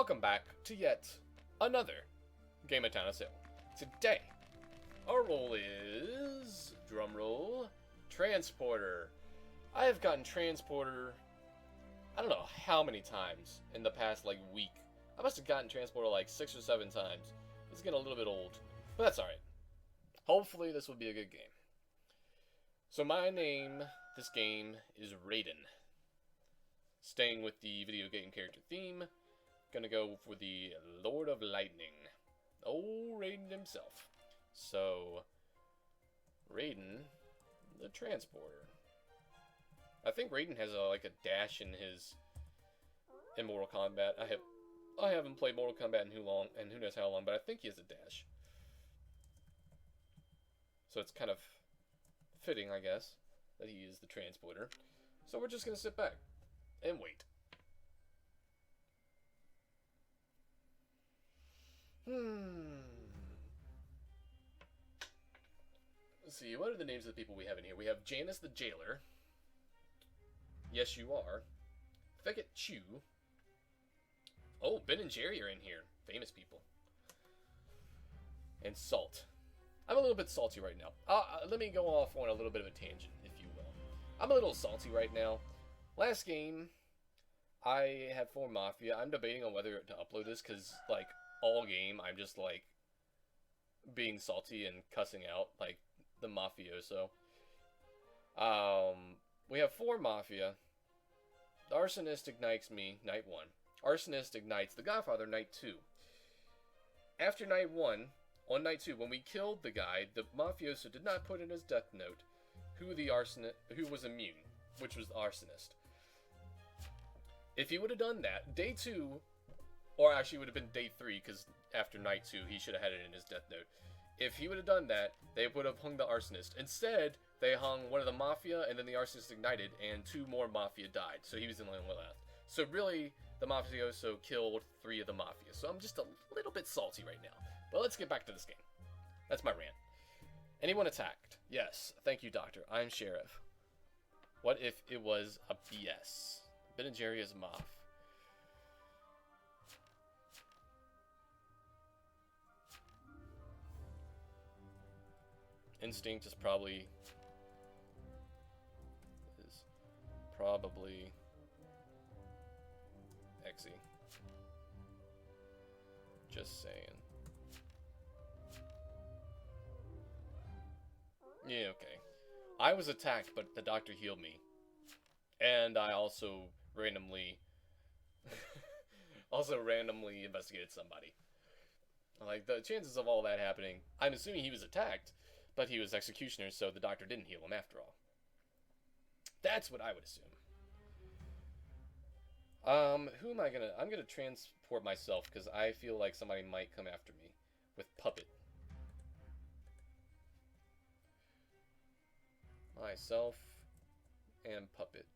welcome back to yet another Game of Town of Salem. Today, our role is, drumroll, Transporter. I have gotten Transporter, I don't know how many times in the past, week. I must have gotten Transporter 6 or 7 times. It's getting a little bit old, but that's alright. Hopefully this will be a good game. So my name, this game, is Raiden. Staying with the video game character theme, gonna go for the Lord of Lightning. Oh, Raiden himself. So, Raiden, the Transporter. I think Raiden has a dash in Mortal Kombat. I haven't played Mortal Kombat in who knows how long, but I think he has a dash. So it's kind of fitting, I guess, that he is the Transporter. So we're just gonna sit back and wait. Let's see, what are the names of the people we have in here? We have Janice the Jailor. Yes, you are. Fekit Chu. Oh, Ben and Jerry are in here. Famous people. And Salt. I'm a little bit salty right now. Let me go off on a little bit of a tangent, if you will. I'm a little salty right now. Last game, I had 4 Mafia. I'm debating on whether to upload this, because, all game, I'm just, being salty and cussing out, the mafioso. We have 4 Mafia. The Arsonist ignites me, night 1. Arsonist ignites the Godfather, night 2. After night 1, on night 2, when we killed the guy, the mafioso did not put in his death note who was immune, which was the Arsonist. If he would have done that, day 2, or actually it would have been day 3, because after night 2, he should have had it in his death note. If he would have done that, they would have hung the Arsonist. Instead, they hung one of the Mafia, and then the Arsonist ignited, and 2 more Mafia died. So he was the only one left. So really, the Mafioso killed 3 of the Mafia. So I'm just a little bit salty right now. But let's get back to this game. That's my rant. Anyone attacked? Yes. Thank you, Doctor. I'm Sheriff. What if it was a BS? Ben and Jerry is Moff. Instinct is probably Exy. Just saying. Yeah, okay. I was attacked, but the doctor healed me. And I also randomly investigated somebody. The chances of all that happening, I'm assuming he was attacked, but he was executioner, so the doctor didn't heal him after all. That's what I would assume. Who am I gonna... I'm gonna transport myself, because I feel like somebody might come after me with Puppet. Myself and Puppet.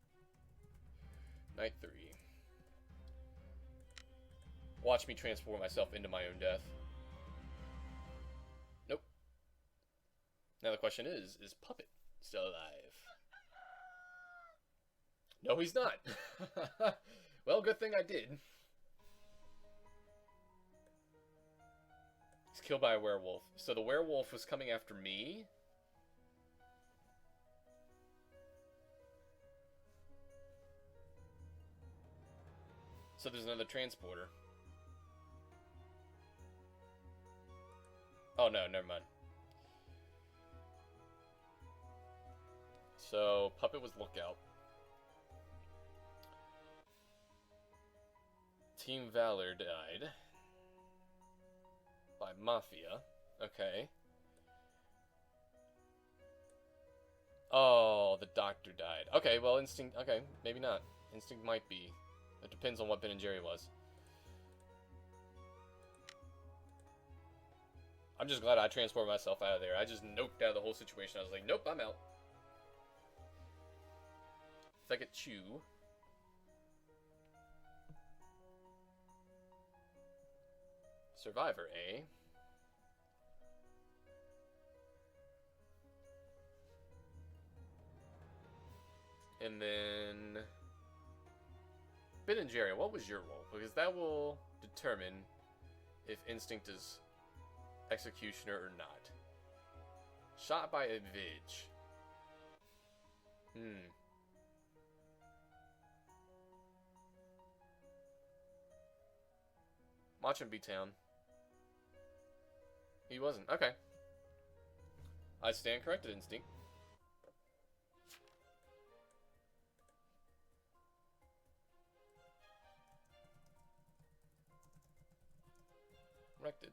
Night 3. Watch me transport myself into my own death. Nope. Now the question is Puppet still alive? No, he's not. Well, good thing I did. He's killed by a werewolf. So the werewolf was coming after me? So there's another transporter. Oh no, never mind. So Puppet was lookout. Team Valor died by Mafia. Okay. Oh, the doctor died. Okay, well, Instinct... Okay, maybe not. Instinct might be. It depends on what Ben and Jerry was. I'm just glad I transported myself out of there. I just noped out of the whole situation. I was like, nope, I'm out. Fekit Chu. Survivor, eh? And then Ben and Jerry, what was your role? Because that will determine if Instinct is executioner or not. Shot by a Vidge. Watch him B-Town. He wasn't. Okay. I stand corrected, Instinct. Corrected.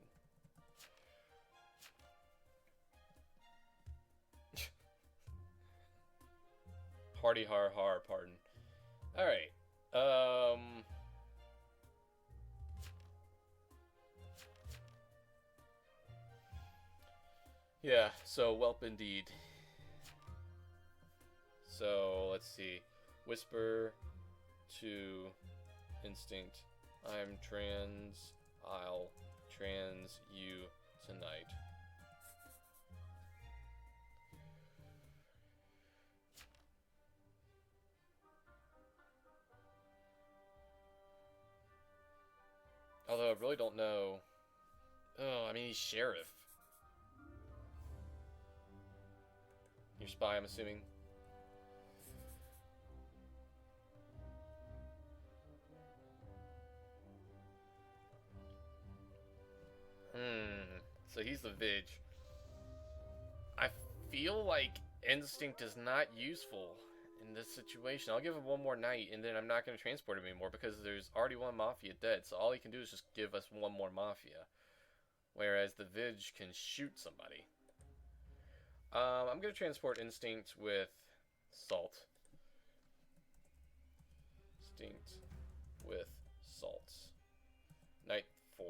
Party har har, pardon. Alright. Yeah, so whelp indeed. So let's see. Whisper to Instinct. I'm trans. I'll trans you tonight. Although I really don't know. Oh, I mean, he's sheriff. Your spy, I'm assuming. So he's the Vidge. I feel like Instinct is not useful in this situation. I'll give him one more night, and then I'm not going to transport him anymore because there's already one Mafia dead. So all he can do is just give us one more Mafia. Whereas the Vidge can shoot somebody. I'm going to transport Instinct with Salt. Instinct with Salt. Night 4.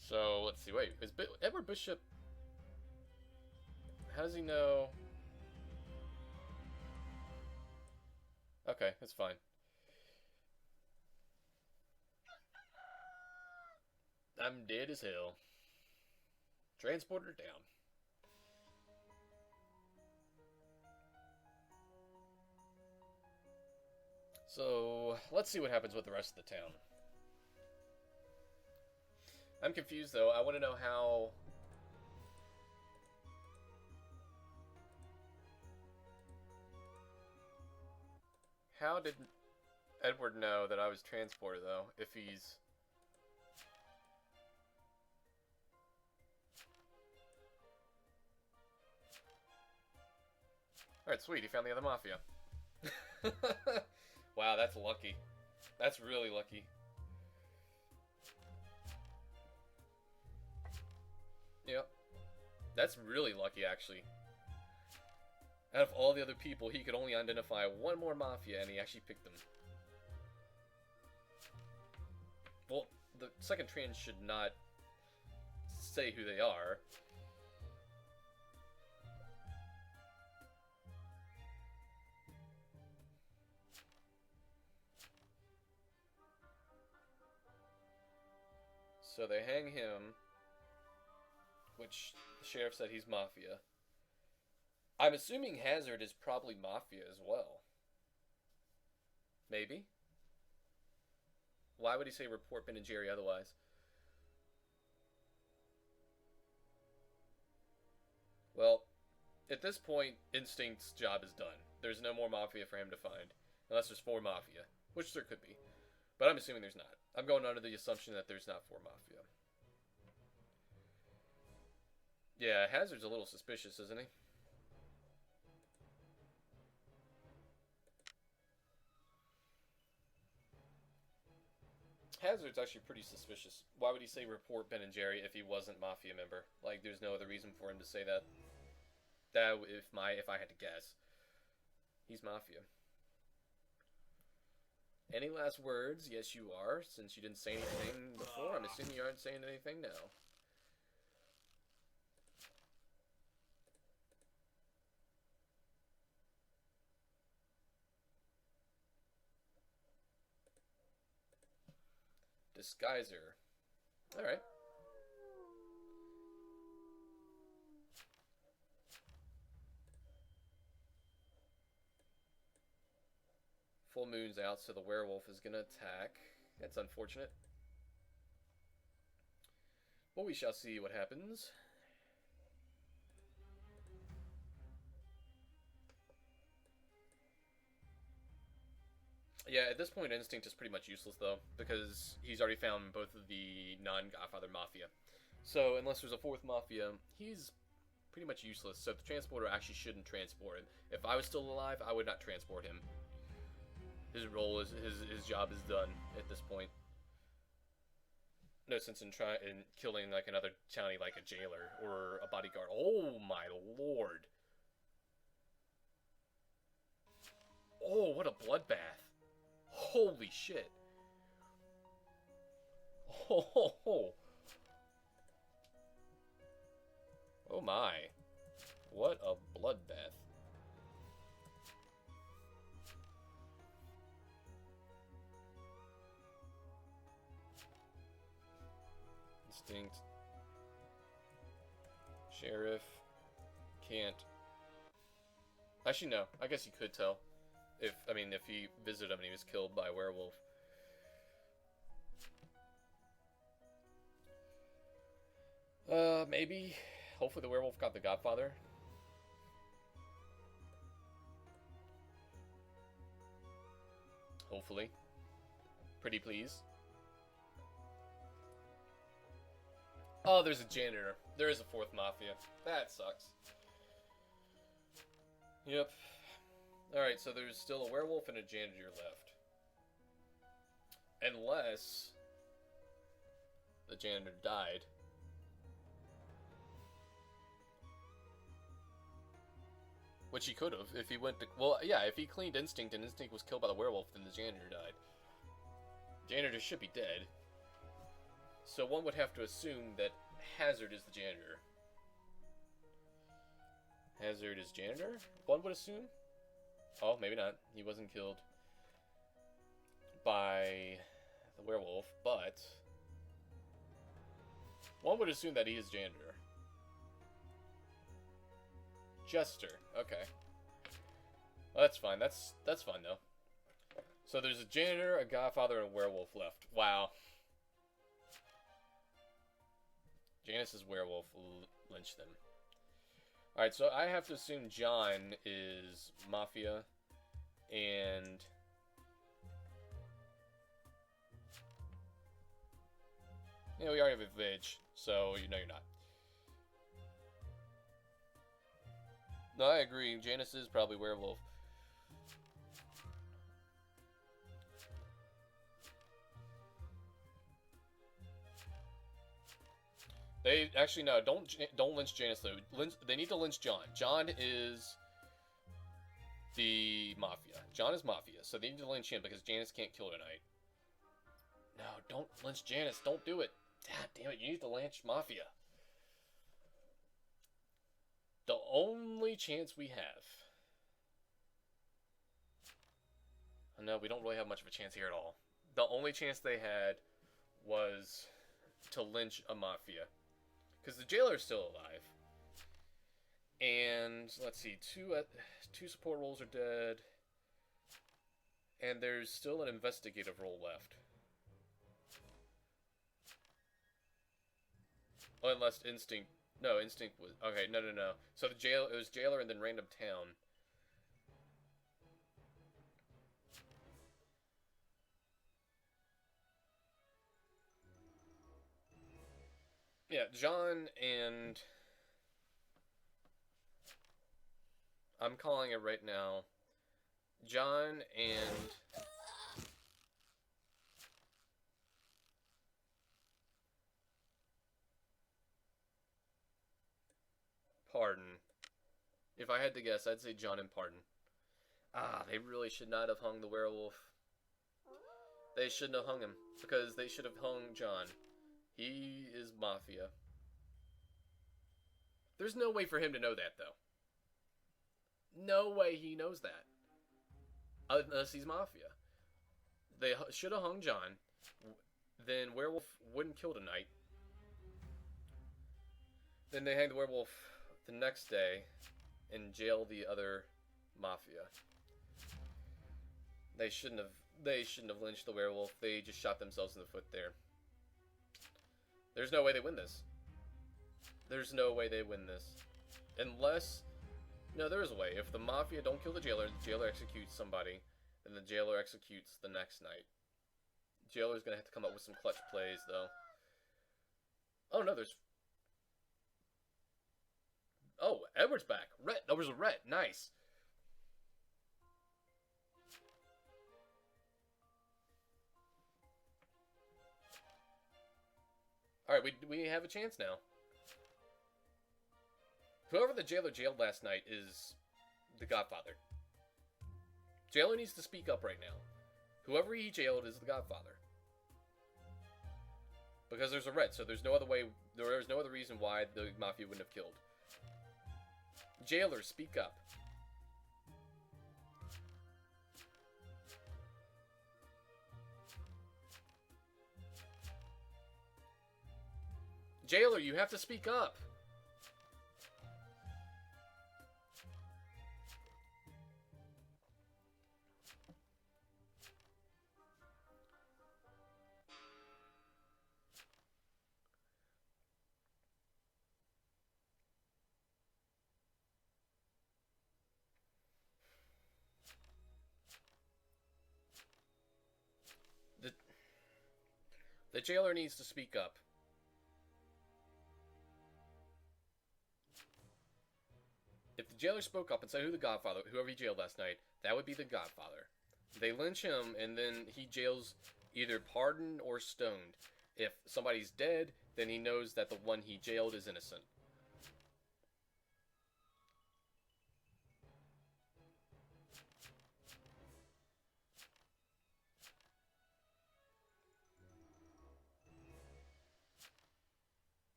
So, let's see. Wait, is Edward Bishop... How does he know... Okay, that's fine. I'm dead as hell. Transporter down. So, let's see what happens with the rest of the town. I'm confused, though. I want to know how... How did Edward know that I was transported, though, if he's... Alright, sweet. He found the other Mafia. Wow, that's lucky. That's really lucky. Yep. That's really lucky, actually. Out of all the other people, he could only identify one more Mafia, and he actually picked them. Well, the second trans should not say who they are. So they hang him, which the sheriff said he's Mafia. I'm assuming Hazard is probably Mafia as well. Maybe? Why would he say report Ben and Jerry otherwise? Well, at this point, Instinct's job is done. There's no more Mafia for him to find. Unless there's 4 Mafia. Which there could be. But I'm assuming there's not. I'm going under the assumption that there's not 4 Mafia. Yeah, Hazard's a little suspicious, isn't he? Hazard's actually pretty suspicious. Why would he say report Ben and Jerry if he wasn't Mafia member? Like, there's no other reason for him to say that. That if I had to guess. He's Mafia. Any last words? Yes, you are. Since you didn't say anything before, I'm assuming you aren't saying anything now. Disguiser. Alright. full moon's out, so the werewolf is gonna attack. That's unfortunate. But we shall see what happens. Yeah, at this point, Instinct is pretty much useless, though, because he's already found both of the non-Godfather Mafia. So, unless there's a fourth Mafia, he's pretty much useless, so the transporter actually shouldn't transport him. If I was still alive, I would not transport him. His role is, his job is done at this point. No sense in killing, like, another townie like a jailer or a bodyguard. Oh, my lord. Oh, what a bloodbath. Holy shit. Oh, ho, ho. Oh my. What a bloodbath. Instinct. Sheriff. Can't. Actually, no. I guess he could tell. If he visited him and he was killed by a werewolf. Maybe. Hopefully the werewolf got the Godfather. Hopefully. Pretty please. Oh, there's a janitor. There is a fourth Mafia. That sucks. Yep. Alright, so there's still a werewolf and a janitor left. Unless the janitor died. Which he could have if he went to... Well, yeah, if he cleaned Instinct and Instinct was killed by the werewolf, then the janitor died. Janitor should be dead. So one would have to assume that Hazard is the janitor. Hazard is janitor? One would assume? Oh, maybe not. He wasn't killed by the werewolf, but one would assume that he is janitor. Jester. Okay. Well, that's fine. That's fine, though. So there's a janitor, a Godfather, and a werewolf left. Wow. Janice's werewolf lynched them. Alright, so I have to assume John is Mafia, and... Yeah, we already have a Vig, so you know you're not. No, I agree. Janice is probably werewolf. They actually no, don't lynch Janice though. They need to lynch John. John is the Mafia. John is Mafia, so they need to lynch him because Janice can't kill tonight. No, don't lynch Janice. Don't do it. God damn it! You need to lynch Mafia. The only chance we have. No, we don't really have much of a chance here at all. The only chance they had was to lynch a Mafia. Because the Jailor is still alive. And, let's see, two support roles are dead. And there's still an investigative role left. Oh, unless Instinct... No, Instinct was... Okay, no. So it was Jailor and then Random Town. Yeah, John and... I'm calling it right now. John and... Pardon. If I had to guess, I'd say John and Pardon. Ah, they really should not have hung the werewolf. They shouldn't have hung him, because they should have hung John. He is Mafia. There's no way for him to know that, though. No way he knows that. Unless he's Mafia. They should have hung John. Then Werewolf wouldn't kill tonight. Then they hang the werewolf the next day and jail the other Mafia. They shouldn't have. They shouldn't have lynched the werewolf. They just shot themselves in the foot there. There's no way they win this. There's no way they win this. Unless... No, there is a way. If the Mafia don't kill the Jailer executes somebody, then the Jailer executes the next night. Jailer's gonna have to come up with some clutch plays, though. Oh, no, there's... Oh, Edward's back. Rhett. That was a Rhett. Nice. Alright, we have a chance now. Whoever the Jailer jailed last night is the Godfather. Jailer needs to speak up right now. Whoever he jailed is the Godfather. Because there's a Red, so there's no other way, there's no other reason why the Mafia wouldn't have killed. Jailer, speak up. Jailer, you have to speak up. The Jailer needs to speak up. If the Jailer spoke up and said who the Godfather, whoever he jailed last night, that would be the Godfather. They lynch him, and then he jails either pardoned or stoned. If somebody's dead, then he knows that the one he jailed is innocent.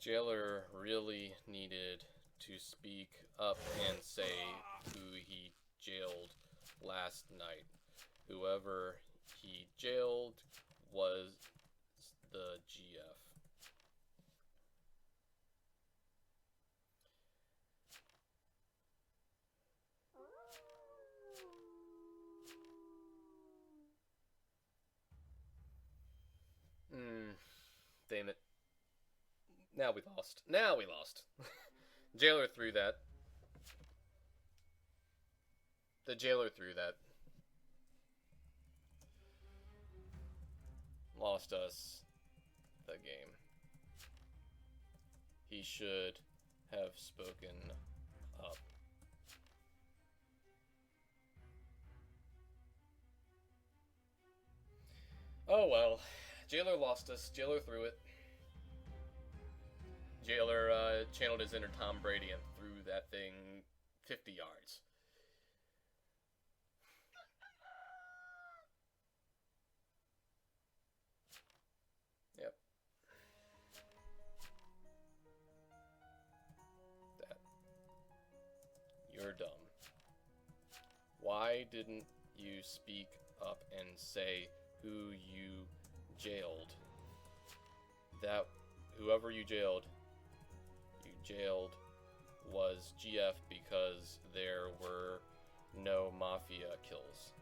Jailer really needed to speak up and say who he jailed last night. Whoever he jailed was the GF. Damn it. Now we lost. Now we lost. Jailer threw that. The Jailer threw that. Lost us the game. He should have spoken up. Oh well. Jailer lost us. Jailer threw it. Jailer channeled his inner Tom Brady and threw that thing 50 yards. Yep. That. You're dumb. Why didn't you speak up and say who you jailed? That whoever you jailed was GF because there were no Mafia kills.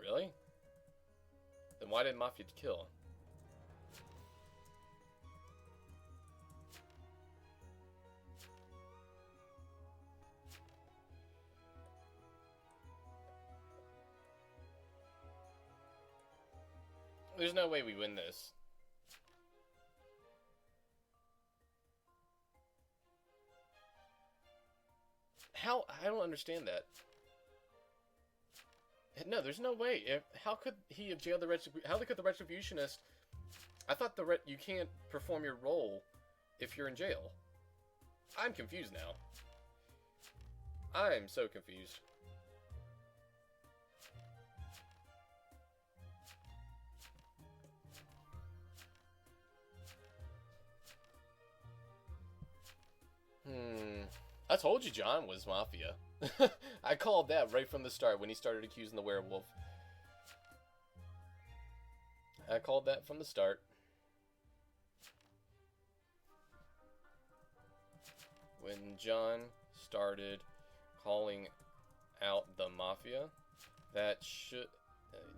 Really? Then why did Mafia kill? There's no way we win this. How? I don't understand that. No, there's no way. How could he have jailed the how could the Retributionist... I thought you can't perform your role if you're in jail. I'm confused now. I'm so confused. I told you John was Mafia. I called that right from the start when he started accusing the werewolf. I called that from the start. When John started calling out the mafia, that should...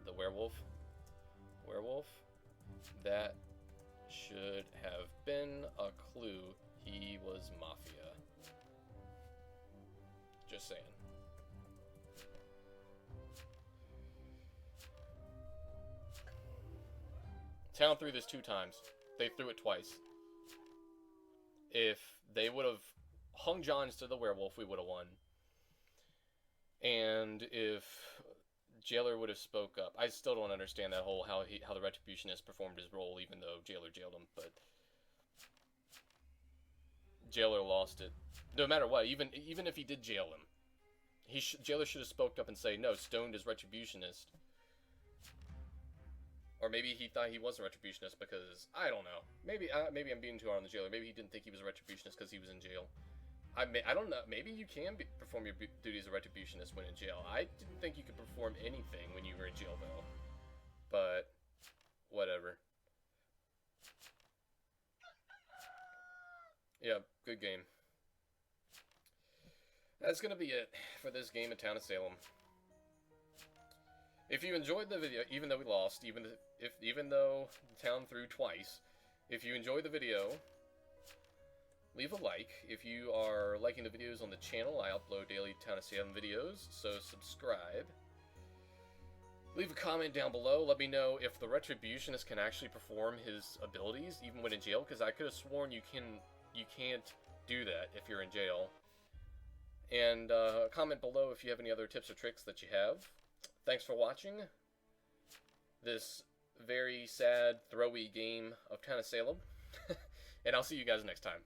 the werewolf, that should have been a clue he was mafia. Just saying. Town threw this 2 times. They threw it twice. If they would have hung John instead of the werewolf, we would have won. And if Jailor would have spoke up. I still don't understand that whole how the Retributionist performed his role, even though Jailor jailed him, but Jailor lost it. No matter what, even if he did jail him, Jailor should have spoke up and say, no, Stoned is Retributionist. Or maybe he thought he was a Retributionist because, I don't know. Maybe I'm being too hard on the Jailor. Maybe he didn't think he was a Retributionist because he was in jail. I don't know. Maybe you can perform your duties as a Retributionist when in jail. I didn't think you could perform anything when you were in jail, though. But, whatever. Yeah, good game. That's gonna be it for this game of Town of Salem. If you enjoyed the video, even though we lost, even though the town threw twice, if you enjoyed the video, leave a like. If you are liking the videos on the channel, I upload daily Town of Salem videos, so subscribe. Leave a comment down below. Let me know if the Retributionist can actually perform his abilities even when in jail, because I could have sworn you can't do that if you're in jail. And comment below if you have any other tips or tricks that you have. Thanks for watching this very sad, throwy game of Town of Salem. And I'll see you guys next time.